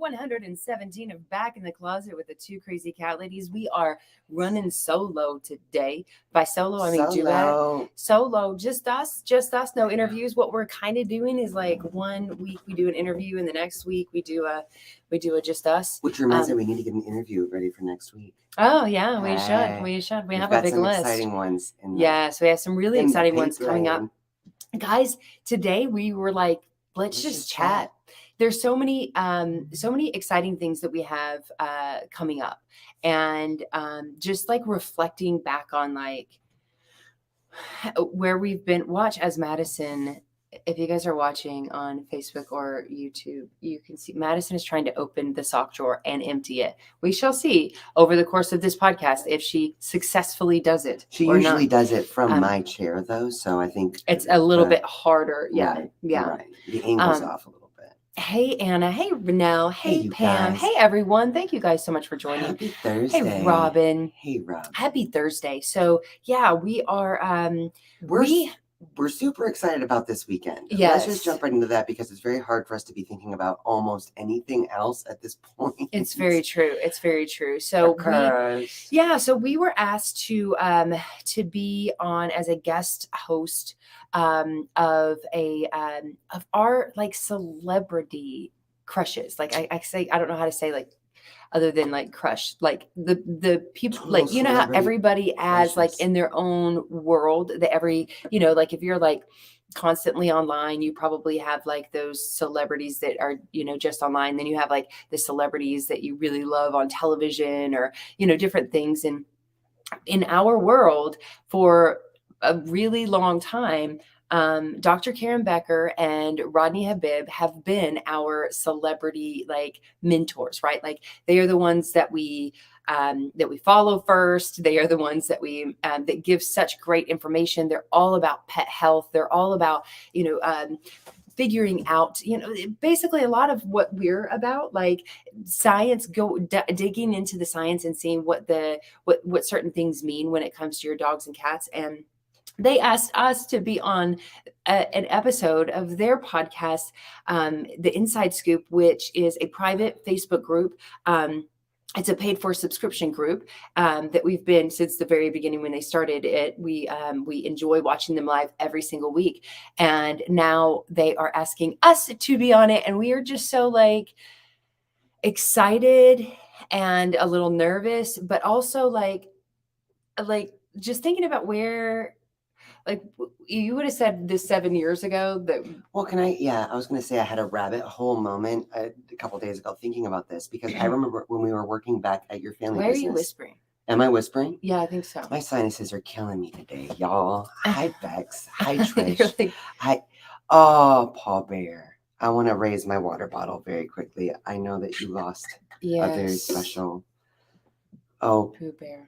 117 of Back in the Closet with the Two Crazy Cat Ladies. We are running solo today. By solo, I mean duet. Solo, just us, no interviews. What we're kind of doing is like 1 week we do an interview, and the next week we do a just us. Which reminds me, we need to get an interview ready for next week. Oh yeah, we should. We have a big list. Exciting ones. Yes, we have some really exciting ones coming up. Guys, today we were like, let's just chat. There's so many exciting things that we have coming up, and just like reflecting back on like where we've been. Watch as Madison. If you guys are watching on Facebook or YouTube, you can see Madison is trying to open the sock drawer and empty it. We shall see over the course of this podcast if she successfully does it. She usually does it from my chair, though, so I think it's a little bit harder. Yeah. Right. The angle's off a little bit. Hey, Anna. Hey, Renelle. Hey, Pam. Hey, everyone. Thank you guys so much for joining. Happy Thursday. Hey, Robin. Hey, Rob. Happy Thursday. So, yeah, we are... We're super excited about this weekend. Yes. Let's just jump right into that because it's very hard for us to be thinking about almost anything else at this point. It's very true. So so we were asked to be on as a guest host of our like celebrity crushes. Like I say, I don't know how to say like other than like crush, like the people, total like, you know how everybody has like in their own world that like if you're like constantly online, you probably have like those celebrities that are, just online. Then you have like the celebrities that you really love on television or, different things. And in our world for a really long time, Dr. Karen Becker and Rodney Habib have been our celebrity like mentors, right? Like they are the ones that we follow first. They are the ones that we that give such great information. They're all about pet health. They're all about figuring out, basically a lot of what we're about, like science, digging into the science and seeing what certain things mean when it comes to your dogs and cats. And they asked us to be on an episode of their podcast, The Inside Scoop, which is a private Facebook group. It's a paid for subscription group that we've been since the very beginning when they started it. We enjoy watching them live every single week. And now they are asking us to be on it. And we are just so like excited and a little nervous, but also like just thinking about where, like you would have said this 7 years ago that. Well, I was going to say I had a rabbit hole moment a couple of days ago thinking about this because I remember when we were working back at your family business. Why are you whispering? Am I whispering? Yeah, I think so. My sinuses are killing me today, y'all. Hi, Bex. Hi, Trish. Hi. Oh, Paul Bear. I want to raise my water bottle very quickly. I know that you lost a very special. Oh, Pooh Bear.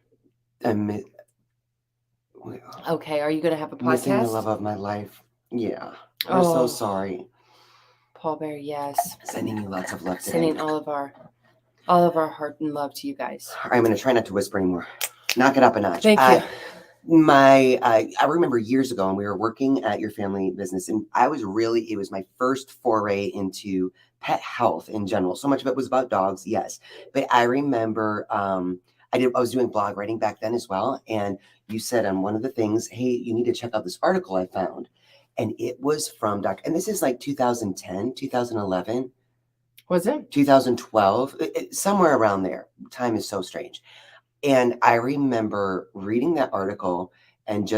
Okay, are you going to have a podcast? Missing the love of my life. Yeah. I'm so sorry. Paul Bear, yes. Sending you lots of love today. Sending all of our heart and love to you guys. All right, I'm going to try not to whisper anymore. Knock it up a notch. Thank you. I remember years ago when we were working at your family business, and it was my first foray into pet health in general. So much of it was about dogs, yes. But I remember I was doing blog writing back then as well. And you said on one of the things, hey, you need to check out this article I found. And it was from and this is like 2010, 2011. Was it? 2012, somewhere around there. Time is so strange. And I remember reading that article and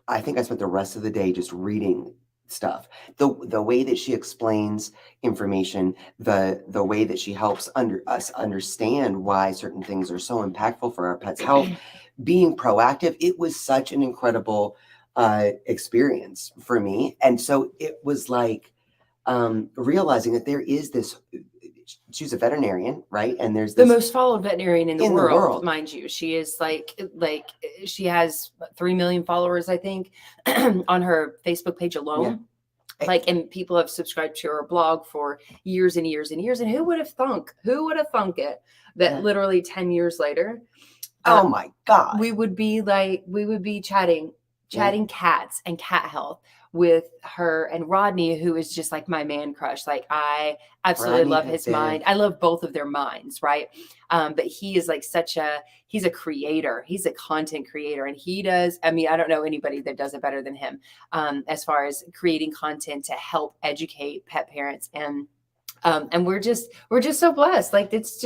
I think I spent the rest of the day just reading stuff. The way that she explains information, the way that she helps us understand why certain things are so impactful for our pets' health, being proactive, it was such an incredible experience for me. And so it was like realizing that there is this. She's a veterinarian, right? And there's the most followed veterinarian in the world, mind you. She is like she has 3 million followers, I think, on her Facebook page alone. Yeah. And people have subscribed to her blog for years and years and years. And who would have thunk it that literally 10 years later, oh my God, we would be chatting cats and cat health with her and Rodney, who is just like my man crush. Like I absolutely Rodney love had his been- mind. I love both of their minds, right? But he is like he's a creator. He's a content creator, and he does. I mean, I don't know anybody that does it better than him, as far as creating content to help educate pet parents. And we're just so blessed. Like It's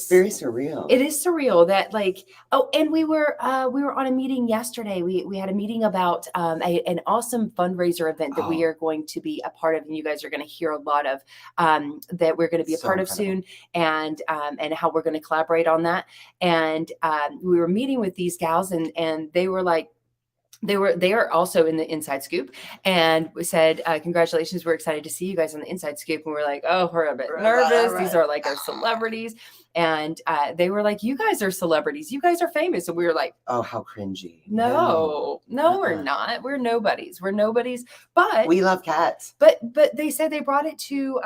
very surreal. it is surreal that like, oh, and we were on a meeting yesterday. We had a meeting about an awesome fundraiser event that we Oh. are going to be a part of, and you guys are going to hear a lot of that we're going to be a So part of incredible. soon, and how we're going to collaborate on that. And we were meeting with these gals, and they were like, they are also in the Inside Scoop, and we said, congratulations, we're excited to see you guys on the Inside Scoop. And we're like, oh, we're a bit nervous. These are like our celebrities. And they were like, you guys are celebrities, you guys are famous. And we were like, Oh, how cringy. no, we're not, we're nobodies, but We love cats. but they said they brought it to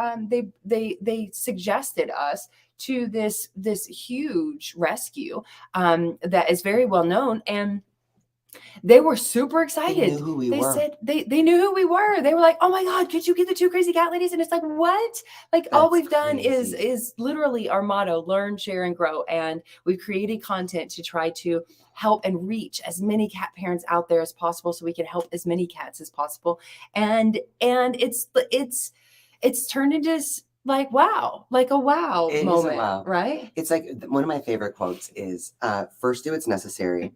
they suggested us to this huge rescue that is very well known, and they were super They excited. knew who we They were. said they knew who we were. They were like, oh my God, could you get the two crazy cat ladies? And it's like, what? Like all That's we've done crazy. is literally our motto: learn, share, and grow. And we've created content to try to help and reach as many cat parents out there as possible, so we can help as many cats as possible. And it's turned into like wow, like a wow It is a moment, wow. right? It's like one of my favorite quotes is first do what's necessary,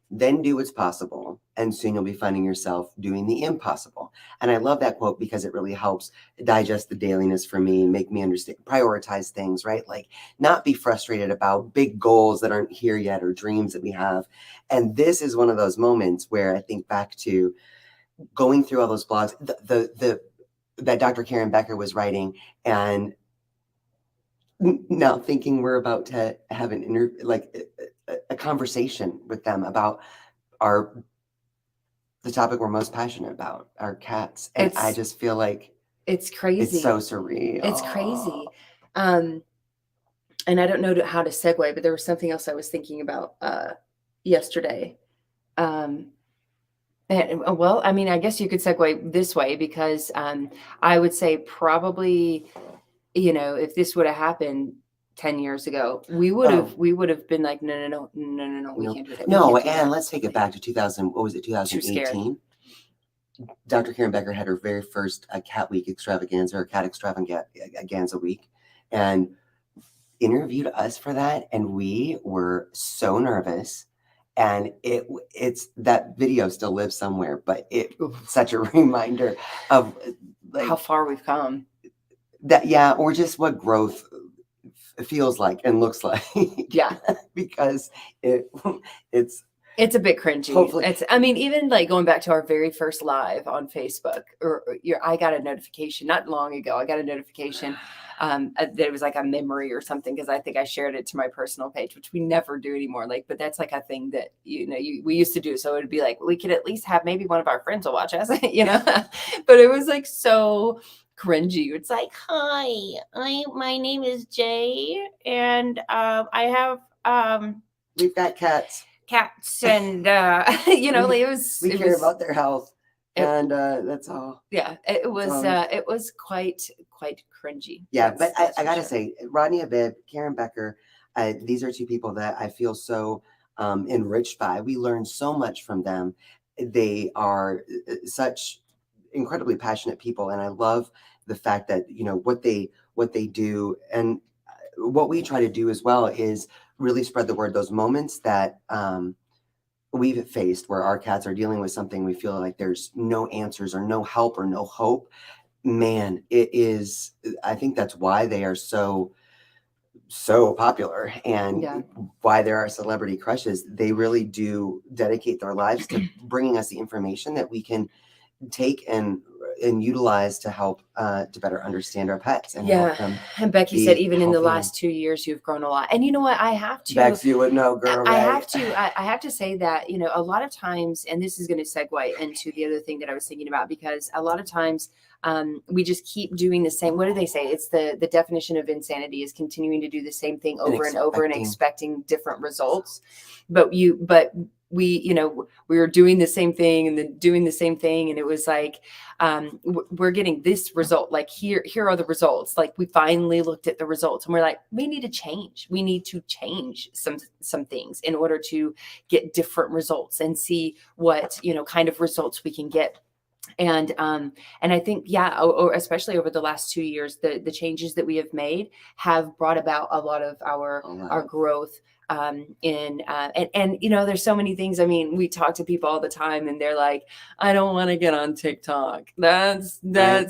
then do what's possible, and soon you'll be finding yourself doing the impossible. And I love that quote because it really helps digest the dailiness for me, make me understand, prioritize things, right? Like not be frustrated about big goals that aren't here yet or dreams that we have. And this is one of those moments where I think back to going through all those blogs, that Dr. Karen Becker was writing, and now thinking we're about to have an interview, like a conversation with them about the topic we're most passionate about, our cats. And I It's- just feel like It's crazy. it's so surreal. It's crazy. And I don't know how to segue, but there was something else I was thinking about yesterday. Well, I mean, I guess you could segue this way, because I would say probably, if this would have happened 10 years ago, we would have been like, no, we No. can't do that. We No, can't do and that. let's take it back to 2000. What was it? 2018. Dr. Karen Becker had her very first Cat Week extravaganza, or Cat Extravaganza week, and interviewed us for that, and we were so nervous. And it's that video still lives somewhere, but it's such a reminder of like How far we've come. that, yeah, or just what growth feels like and looks like. Yeah. Because it's It's a bit cringy. Hopefully- I mean, even like going back to our very first live on Facebook, I got a notification not long ago. I got a notification that it was like a memory or something, because I think I shared it to my personal page, which we never do anymore. Like, but that's like a thing that we used to do. So it would be like, we could at least have maybe one of our friends will watch us, But it was like so cringy. It's like, hi, my name is Jay, and I have we've got cats. cats, and it was We it care was, about their health, and that's all. yeah, it was Um, it was quite cringy. Yeah, That's- but I that's for gotta sure. say, Rodney Abib, Karen Becker, these are two people that I feel so enriched by. We learn so much from them. They are such incredibly passionate people, and I love the fact that what they do, and what we try to do as well is really spread the word. Those moments that we've faced where our cats are dealing with something, we feel like there's no answers or no help or no hope. Man, it is. I think that's why they are so popular, and Yeah. why there are celebrity crushes. They really do dedicate their lives to bringing us the information that we can take and utilize to help to better understand our pets and help them. And Becky be said, even in the healthy. last 2 years, you've grown a lot. And you know what? I have to. Bex, you would know, girl. I right? have to. I have to say that a lot of times, and this is going to segue into the other thing that I was thinking about, because a lot of times we just keep doing the same. What do they say? It's the definition of insanity is continuing to do the same thing over and over and expecting different results. But we were doing the same thing and then doing the same thing. And it was like, we're getting this result. Like here are the results. Like we finally looked at the results and we're like, we need to change. We need to change some things in order to get different results and see what, kind of results we can get. And I think, yeah, or especially over the last 2 years, the changes that we have made have brought about a lot of our growth. And there's so many things. I mean, we talk to people all the time and they're like, I don't want to get on TikTok. That's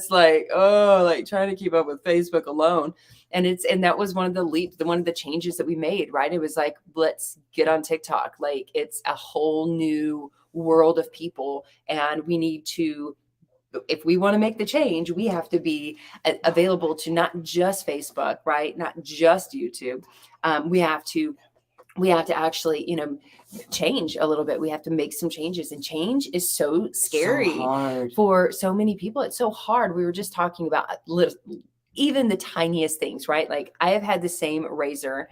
like, oh, like trying to keep up with Facebook alone. And that was one of the changes that we made, right? It was like, let's get on TikTok. Like it's a whole new world of people, and we need to, if we want to make the change, we have to be available to not just Facebook, right? Not just YouTube. We have to actually, change a little bit. We have to make some changes, and change is so scary for so many people. It's so hard. We were just talking about even the tiniest things, right? Like I have had the same razor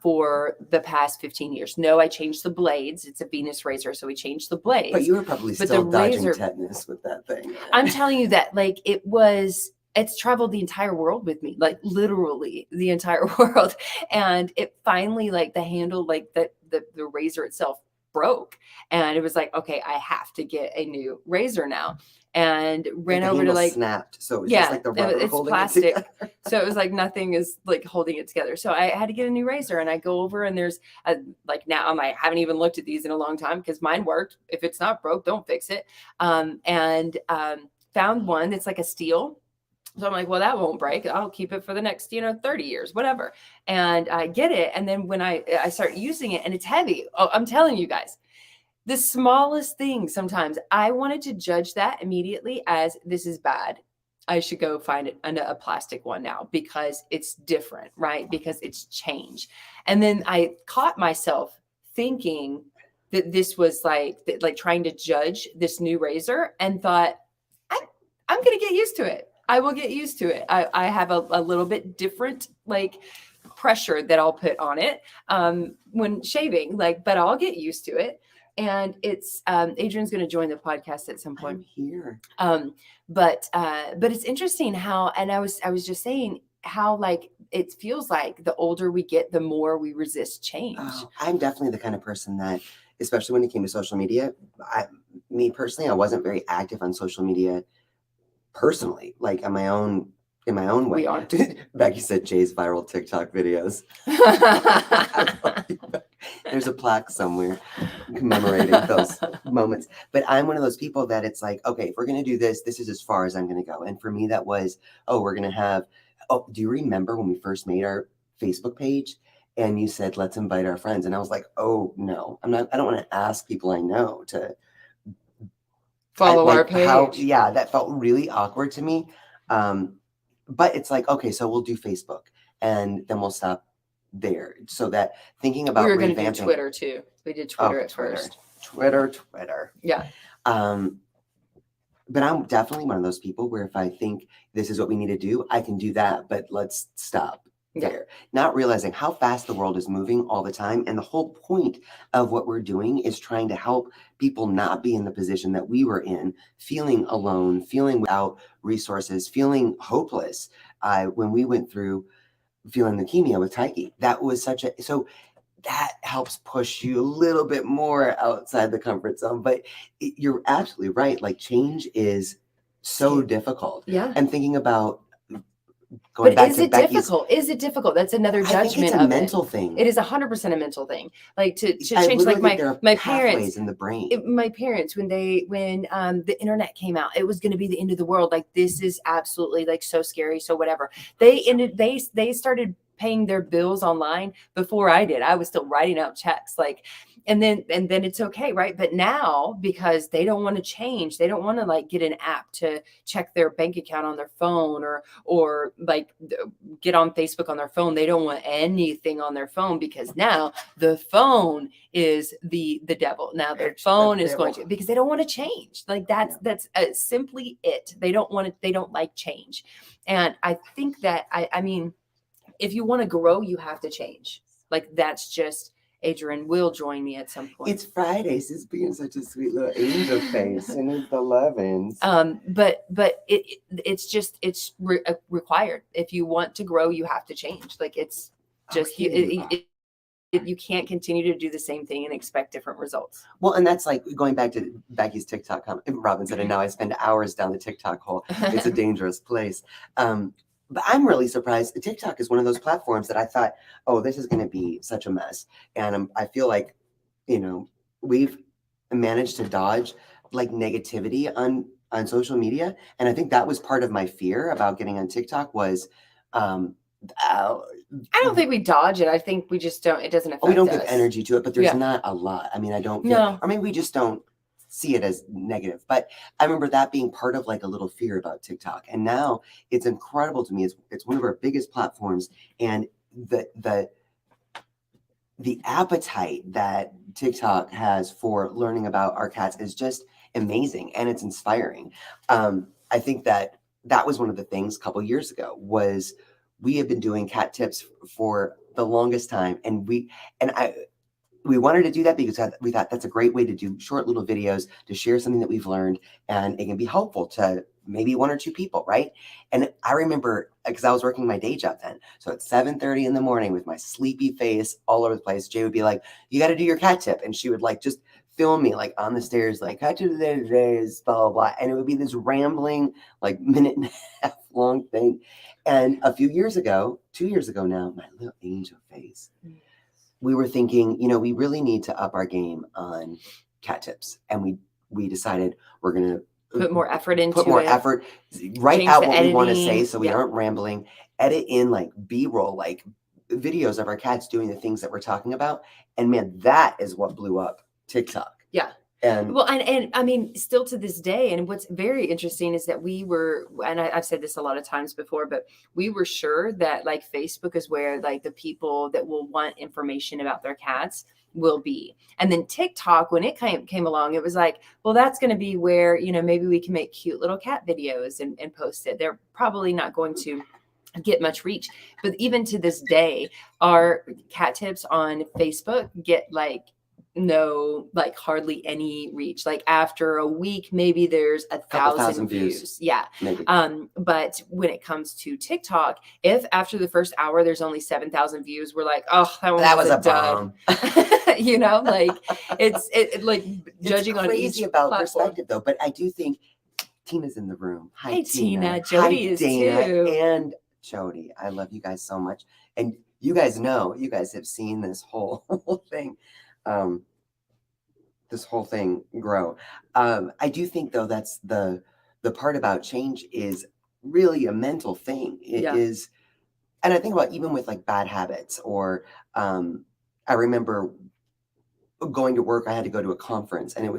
for the past 15 years. No, I changed the blades. It's a Venus razor, so we changed the blades. But you were probably still dodging tetanus with that thing. I'm telling you that, like, it's traveled the entire world with me, like literally the entire world. And it finally, like the handle, like the razor itself broke. And it was like, okay, I have to get a new razor now. And ran over to like snapped. So it's just like the rubber it's holding plastic. it together. So it was like nothing is like holding it together. So I had to get a new razor, and I go over and there's now I haven't even looked at these in a long time because mine worked. If it's not broke, don't fix it. Found one that's like a steel. So I'm like, well, that won't break. I'll keep it for the next, 30 years, whatever. And I get it. And then when I start using it, and it's heavy, I'm telling you guys, the smallest thing, sometimes I wanted to judge that immediately as this is bad. I should go find a plastic one now because it's different, right? Because it's change. And then I caught myself thinking that this was like trying to judge this new razor, and thought, I'm going to get used to it. I will get used to it. I have a little bit different like pressure that I'll put on it when shaving, but I'll get used to it. And it's Adrian's going to join the podcast at some point. I'm here. But it's interesting how, and I was just saying how like it feels like the older we get, the more we resist change. Oh, I'm definitely the kind of person that, especially when it came to social media, me personally, I wasn't very active on social media personally, like in my own way. We are. Becky said Jay's viral TikTok videos. There's a plaque somewhere commemorating those moments. But I'm one of those people that it's like, okay, if we're going to do this, this is as far as I'm going to go. And for me, that was, we're going to have, do you remember when we first made our Facebook page and you said, let's invite our friends? And I was like, oh no, I don't want to ask people I know to follow our page. That felt really awkward to me. But it's like, okay, so we'll do Facebook and then we'll stop there. So that thinking about, we were going to do Twitter too. We did Twitter at first. Twitter. Yeah. But I'm definitely one of those people where if I think this is what we need to do, I can do that, but let's stop there. Not realizing how fast the world is moving all the time. And the whole point of what we're doing is trying to help people not be in the position that we were in, feeling alone, feeling without resources, feeling hopeless. When we went through feeling leukemia with Tyke, that was so that helps push you a little bit more outside the comfort zone. But you're absolutely right. Like change is so difficult. Yeah. And thinking about going back to Becky's, is it difficult? That's another judgment. I think it's a mental thing. It is 100% a mental thing. Like to change, like my parents in the brain. My parents, when the internet came out, it was going to be the end of the world. Like this is absolutely like so scary. So whatever. They started paying their bills online before I did. I was still writing out checks, and then it's okay, right? But now, because they don't want to change, they don't want to like get an app to check their bank account on their phone or like get on Facebook on their phone. They don't want anything on their phone because now the phone is the devil. Now their phone is going to, because they don't want to change. Like that's simply it. They don't like change. And I think that I mean, if you want to grow, you have to change. Like that's just, Adrian will join me at some point. It's Fridays. He's being such a sweet little angel face in his 11s. But it's required. If you want to grow, you have to change. Like it's just you can't continue to do the same thing and expect different results. Well, and that's like going back to Becky's TikTok comment. Robin said, and now I spend hours down the TikTok hole. It's a dangerous place. But I'm really surprised. TikTok is one of those platforms that I thought, oh, this is going to be such a mess. And I feel like, we've managed to dodge like negativity on social media. And I think that was part of my fear about getting on TikTok was, I don't think we dodge it. I think we just don't. It doesn't affect us. We don't give energy to it, but there's not a lot. I mean, I don't. No. Or maybe we just don't see it as negative. But I remember that being part of like a little fear about TikTok. And now it's incredible to me. It's one of our biggest platforms, and the appetite that TikTok has for learning about our cats is just amazing, and it's inspiring. I think that was one of the things a couple years ago was we have been doing cat tips for the longest time, and we wanted to do that because we thought that's a great way to do short little videos to share something that we've learned, and it can be helpful to maybe one or two people, right? And I remember because I was working my day job then, so at 7:30 in the morning with my sleepy face all over the place, Jay would be like, "You got to do your cat tip," and she would like just film me like on the stairs, like "cat tip today is blah blah blah," and it would be this rambling like minute and a half long thing. And a few years ago, 2 years ago now, my little angel face, we were thinking, we really need to up our game on cat tips. And we decided we're going to put more effort into put more it. effort, write Change out the what we want to editing. say so we aren't rambling, edit in like B-roll, like videos of our cats doing the things that we're talking about. And man, that is what blew up TikTok. Yeah. And well, and I mean, still to this day, and what's very interesting is that we were, and I've said this a lot of times before, but we were sure that like Facebook is where like the people that will want information about their cats will be. And then TikTok, when it came along, it was like, well, that's going to be where, maybe we can make cute little cat videos and post it. They're probably not going to get much reach. But even to this day, our cat tips on Facebook get like hardly any reach. Like after a week, maybe there's 1,000 views. Yeah. Maybe. But when it comes to TikTok, if after the first hour there's only 7,000 views, we're like, oh, that was a bomb. Like it's like judging it's crazy on each about platform. Perspective though. But I do think Tina's in the room. Hi, Hey, Tina. Jody Hi, is Dana too. and Jody. I love you guys so much. And you guys have seen this whole thing. This whole thing grow. I do think though that's the part about change is really a mental thing. It is, and I think about even with like bad habits or I remember going to work. I had to go to a conference, and it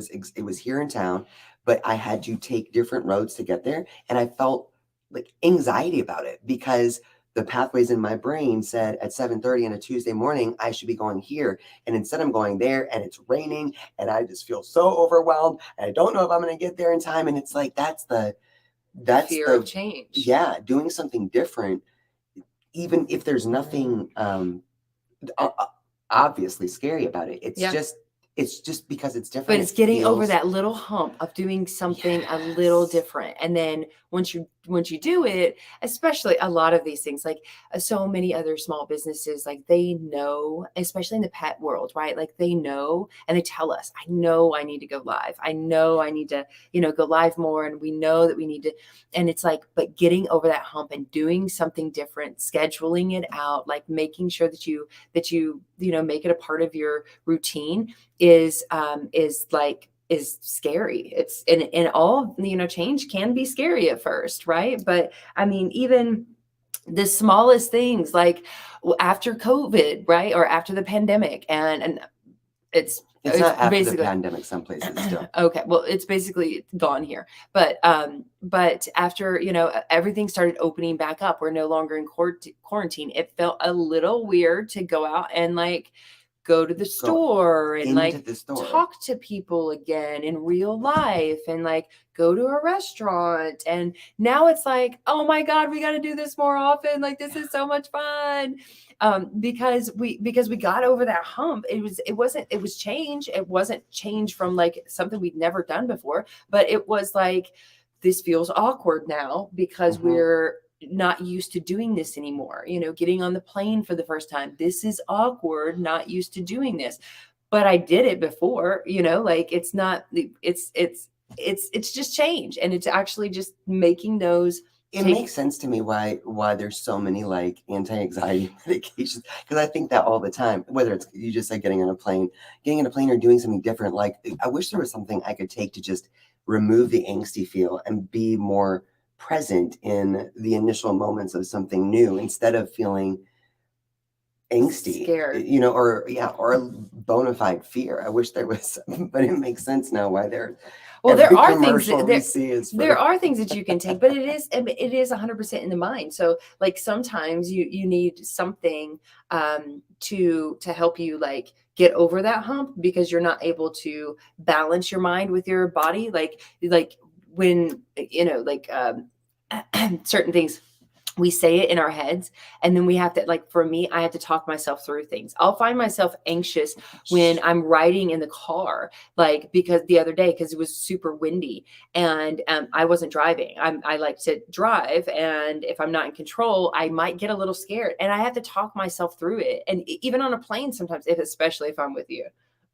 was here in town, but I had to take different roads to get there, and I felt like anxiety about it because the pathways in my brain said at 7:30 on a Tuesday morning, I should be going here. And instead I'm going there and it's raining and I just feel so overwhelmed and I don't know if I'm going to get there in time. And it's like, that's fear of change. Yeah. Doing something different, even if there's nothing obviously scary about it. It's just because it's different. But it's getting over that little hump of doing something a little different. And then once you do it, especially a lot of these things, like so many other small businesses, like they know, especially in the pet world, right? Like they know, and they tell us, I know I need to go live. I know I need to, go live more. And we know that we need to, and it's like, but getting over that hump and doing something different, scheduling it out, like making sure that you make it a part of your routine is scary. It's and all, change can be scary at first, right? But I mean, even the smallest things like after COVID, right? Or after the pandemic, and it's not after the pandemic, some places still. Okay. Well, it's basically gone here. But after, everything started opening back up, we're no longer in quarantine. It felt a little weird to go out and like go to the store and into like the store. talk to people again in real life and like go to a restaurant. And now it's like, oh my God, we got to do this more often. Like, this is so much fun. Because we got over that hump. It was change. It wasn't change from like something we'd never done before, but it was like, this feels awkward now because we're not used to doing this anymore. Getting on the plane for the first time. This is awkward, not used to doing this. But I did it before, like it's not, it's just change. And it's actually just making those. It makes sense to me why there's so many like anti-anxiety medications, because I think that all the time, whether it's you just like getting on a plane or doing something different. Like, I wish there was something I could take to just remove the angsty feel and be more present in the initial moments of something new instead of feeling angsty, scared, or a bona fide fear. I wish there was, but it makes sense now why they're. Well, there are things there are things that you can take, but it is 100% in the mind. So like sometimes you need something to help you like get over that hump because you're not able to balance your mind with your body. Like when certain things, we say it in our heads, and then we have to, like, for me, I have to talk myself through things. I'll find myself anxious when I'm riding in the car, like, because the other day, because it was super windy and I wasn't driving. I like to drive. And if I'm not in control, I might get a little scared, and I have to talk myself through it. And even on a plane, sometimes, especially if I'm with you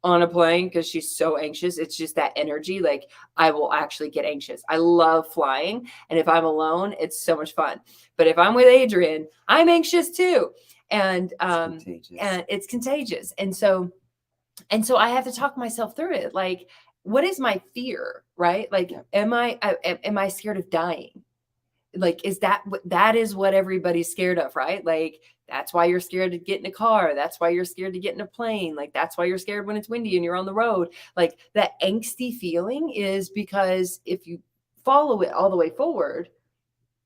on a plane, because she's so anxious, it's just that energy. Like, I will actually get anxious. I love flying. And if I'm alone, it's so much fun. But if I'm with Adrian, I'm anxious too. And it's contagious. And so I have to talk myself through it. Like, what is my fear, right? Like, am I scared of dying? Like, that is what everybody's scared of, right? Like, that's why you're scared to get in a car. That's why you're scared to get in a plane. Like, that's why you're scared when it's windy and you're on the road. Like, that angsty feeling is because if you follow it all the way forward,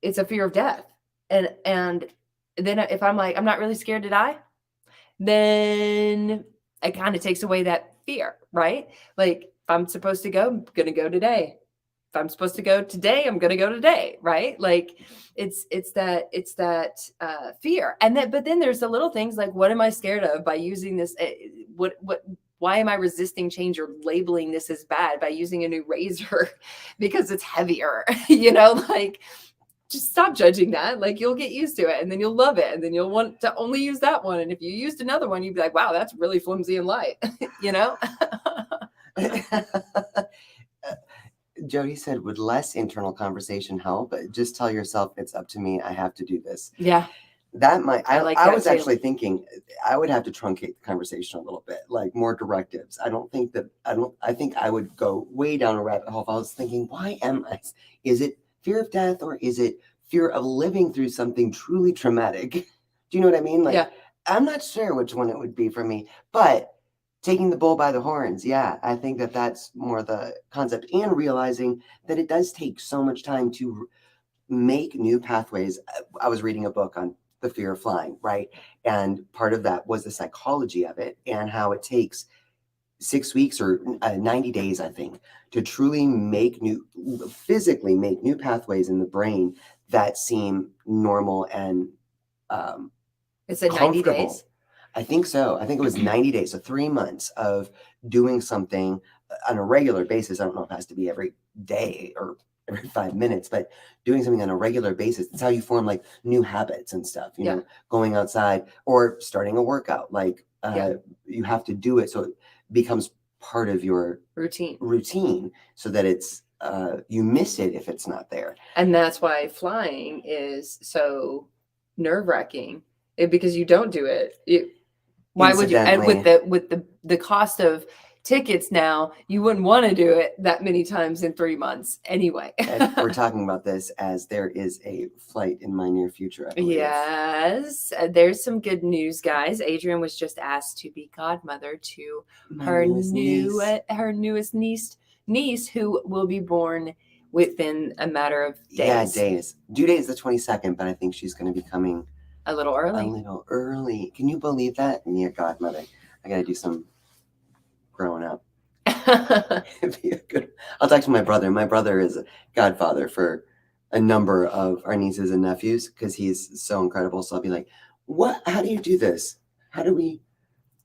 it's a fear of death. And then if I'm like, I'm not really scared to die, then it kind of takes away that fear, right? Like, if I'm supposed to go, I'm going to go today. If I'm supposed to go today, I'm going to go today. Right. Like, it's that fear. But then there's the little things like, what am I scared of by using this? Why am I resisting change or labeling this as bad by using a new razor because it's heavier? Like, just stop judging that. Like, you'll get used to it, and then you'll love it, and then you'll want to only use that one. And if you used another one, you'd be like, wow, that's really flimsy and light, Jody said, would less internal conversation help? Just tell yourself, it's up to me. I have to do this. Yeah. That might, I was too. Actually thinking I would have to truncate the conversation a little bit, like more directives. I think I would go way down a rabbit hole if I was thinking, why am I? Is it fear of death, or is it fear of living through something truly traumatic? Do you know what I mean? Like, yeah. I'm not sure which one it would be for me, but taking the bull by the horns. Yeah, I think that's more the concept, and realizing that it does take so much time to make new pathways. I was reading a book on the fear of flying, right? And part of that was the psychology of it and how it takes 6 weeks or 90 days, I think, to truly physically make new pathways in the brain that seem normal and it's 90 days. I think so. I think it was 90 days. So 3 months of doing something on a regular basis. I don't know if it has to be every day or every 5 minutes, but doing something on a regular basis. It's how you form like new habits and stuff, you know, going outside or starting a workout. Like you have to do it so it becomes part of your routine so that it's you miss it if it's not there. And that's why flying is so nerve-wracking, because you don't do it. Why would you? And with the cost of tickets now, you wouldn't want to do it that many times in 3 months anyway. And we're talking about this as there is a flight in my near future, I believe. Yes, there's some good news, guys. Adrian was just asked to be godmother to her newest niece, who will be born within a matter of days. Yeah, days. Due date is the 22nd, but I think she's going to be coming a little early. Can you believe that? Me a godmother. I gotta do some growing up. Be a good. I'll talk to my brother. My brother is a godfather for a number of our nieces and nephews because he's so incredible. So I'll be like, "What? How do you do this? How do we?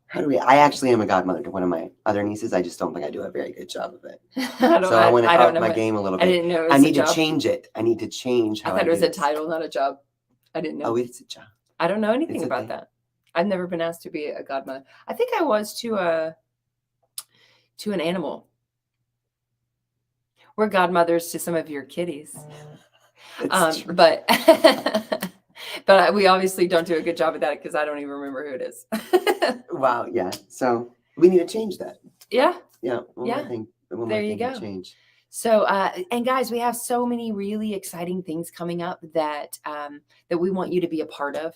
How do we?" I actually am a godmother to one of my other nieces. I just don't think I do a very good job of it. So I want to up my game a little I bit. didn't know it was I need a to job. change it. I need to change I how thought it was do a this. title, not a job. I didn't know. Oh, it's a job. I don't know anything It's a about thing. that. I've never been asked to be a godmother. I think I was to an animal. We're godmothers to some of your kitties. It's true. But we obviously don't do a good job at that because I don't even remember who it is. Wow. Yeah. So we need to change that. Yeah. Yeah. One more Yeah. thing. One more There you thing to go. change. So, and guys, we have so many really exciting things coming up that that we want you to be a part of.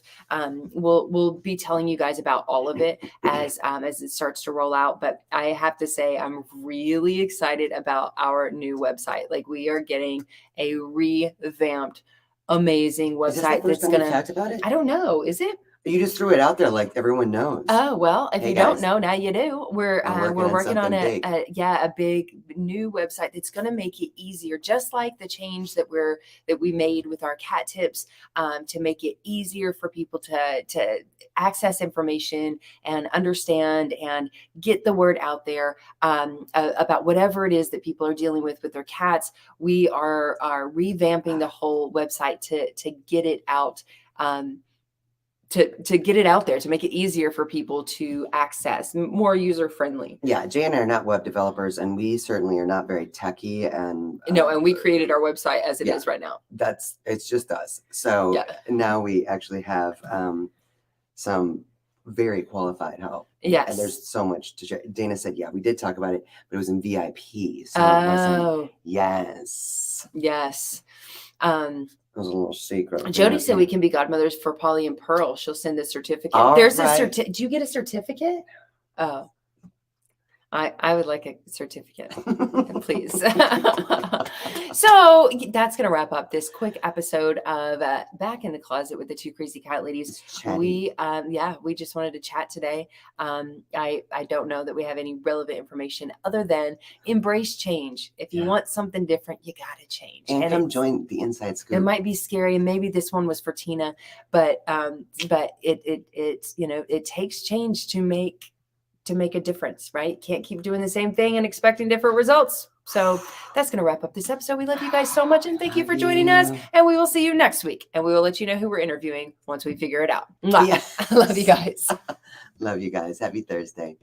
We'll be telling you guys about all of it as it starts to roll out. But I have to say, I'm really excited about our new website. Like, we are getting a revamped, amazing Is this the website first that's time we gonna. talked about it? I don't know. Is it? You just threw it out there like everyone knows. Oh, well, if Hey, you don't guys. know, now you do. We're working on something big. a big new website that's going to make it easier, just like the change that we made with our cat tips, to make it easier for people to access information and understand and get the word out there about whatever it is that people are dealing with their cats. We are revamping the whole website to get it out. To get it out there, to make it easier for people to access, more user friendly. Yeah, Jay and I are not web developers, and we certainly are not very techy. And No, and we created our website as it yeah. is right now. It's just us. So Yeah. now we actually have some very qualified help. Yes. And there's so much to share. Dana said, yeah, we did talk about it, but it was in VIP. So it wasn't. Yes. Yes. It was a little secret. Jody said we can be godmothers for Polly and Pearl. She'll send a certificate. All There's right. a certificate. Do you get a certificate? Oh, I would like a certificate, please. So that's going to wrap up this quick episode of Back in the Closet with the Two Crazy Cat Ladies. We just wanted to chat today. I don't know that we have any relevant information other than embrace change. If you want something different, you got to change. And come join the Inside Scoop. It might be scary, and maybe this one was for Tina, but it takes change to make a difference, right? Can't keep doing the same thing and expecting different results. So that's going to wrap up this episode. We love you guys so much, and thank you for joining us. And we will see you next week, and we will let you know who we're interviewing once we figure it out. Yeah. I love you guys. Love you guys. Happy Thursday.